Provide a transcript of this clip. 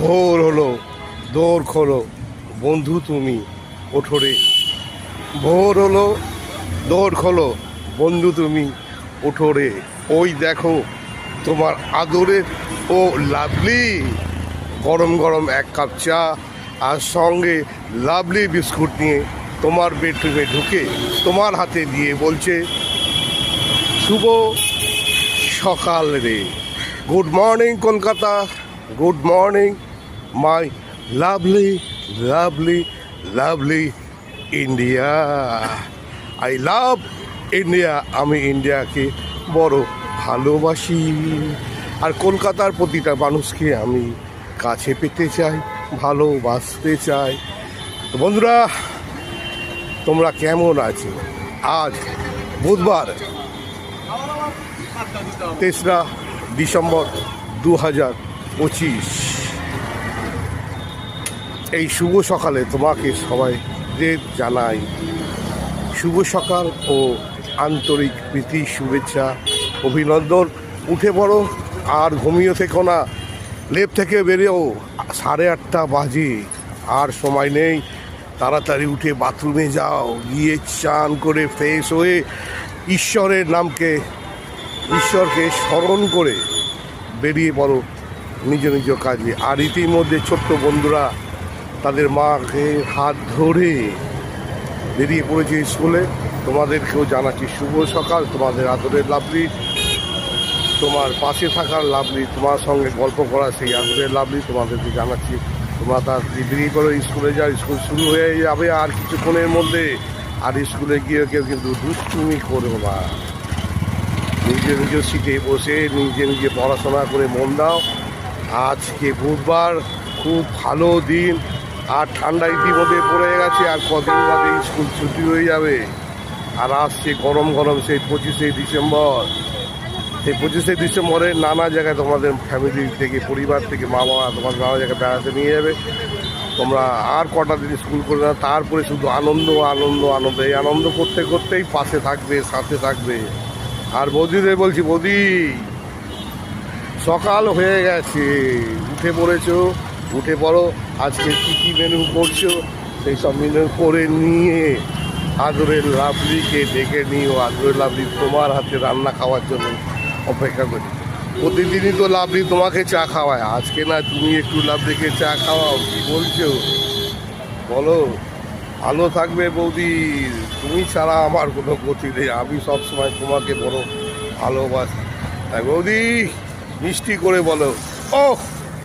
ভোর হলো, দৌড় খোলো, বন্ধু তুমি ওঠো রে। ভোর হলো, দৌড় খোলো, বন্ধু তুমি ওঠো রে। ওই দেখো তোমার আদরের ও লাভলি গরম গরম এক কাপ চা আর সঙ্গে লাভলি বিস্কুট নিয়ে তোমার বেডরুমে ঢুকে তোমার হাতে দিয়ে বলছে, শুভ সকাল রে। Good morning Kolkata, good morning my lovely lovely lovely India. I love India. আমি ইন্ডিয়াকে বড় ভালোবাসি, আর কলকাতার প্রতিটা মানুষকে আমি কাছে পেতে চাই, ভালোবাসতে চাই। তো বন্ধুরা, তোমরা কেমন আছো? আজ বুধবার 3রা ডিসেম্বর 2025। এই শুভ সকালে তোমাকে সবাই জানাই শুভ সকাল ও আন্তরিক প্রীতি, শুভেচ্ছা, অভিনন্দন। উঠে পড়ো আর ঘুমিয়ে থেকো না, লেপ থেকে বেরিয়েও। 8:30 বাজে, আর সময় নেই। তাড়াতাড়ি উঠে বাথরুমে যাও, গিয়ে চান করে ফ্রেশ হয়ে ঈশ্বরের নামকে, ঈশ্বরকে স্মরণ করে বেরিয়ে পড়ো নিজ নিজ কাজে। আর ইতিমধ্যে ছোট্ট বন্ধুরা তাদের মাকে হাত ধরে বেরিয়ে পড়েছে স্কুলে। তোমাদেরকেও জানাচ্ছি শুভ সকাল। তোমাদের আদরের লাভলি, তোমার পাশে থাকার লাভলি, তোমার সঙ্গে গল্প করা সেই আদরের লাভলি, তোমাদেরকে জানাচ্ছি তোমরা তার বেরিয়ে পড়ো, স্কুলে যাও। স্কুল শুরু হয়ে যাবে আর কিছুক্ষণের মধ্যে। আর স্কুলে গিয়ে কেউ কিন্তু দুষ্টুমি করো না, নিজে নিজ সিটে বসে নিজে নিজে পড়াশোনা করে মন দাও। আজকে বুধবার, খুব ভালো দিন, আর ঠান্ডা ইতিমধ্যে পড়ে গেছে। আর কদিন বাদে স্কুল ছুটি হয়ে যাবে। আর আসছে গরম গরম সেই 25শে ডিসেম্বর। সেই 25শে ডিসেম্বরে নানা জায়গায় তোমাদের ফ্যামিলি থেকে, পরিবার থেকে, মা বাবা তোমার নানা জায়গায় বেড়াতে নিয়ে যাবে। তোমরা আর কটা দিন স্কুল করে না, তারপরে শুধু আনন্দ আনন্দ আনন্দ। এই আনন্দ করতে করতেই পাশে থাকবে, সাথে থাকবে। আর বৌদিদের বলছি, বৌদি সকাল হয়ে গেছে, উঠে পড়েছো, উঠে পড়ো। আজকে কী কী মেনু করছো সেই সব মেনু করে নিয়ে আদরের লাভলিকে ডেকে নিও। আদরের লাভলি তোমার হাতে রান্না খাওয়ার জন্য অপেক্ষা করি। প্রতিদিনই তো লাভলি তোমাকে চা খাওয়ায়, আজকে না তুমি একটু লাভলিকে চা খাওয়াও। কী বলছো বলো? ভালো থাকবে বৌদি, তুমি ছাড়া আমার কোনো গতি নেই। আমি সবসময় তোমাকে বড় ভালোবাসি। তাই বৌদি মিষ্টি করে বলো, ওহ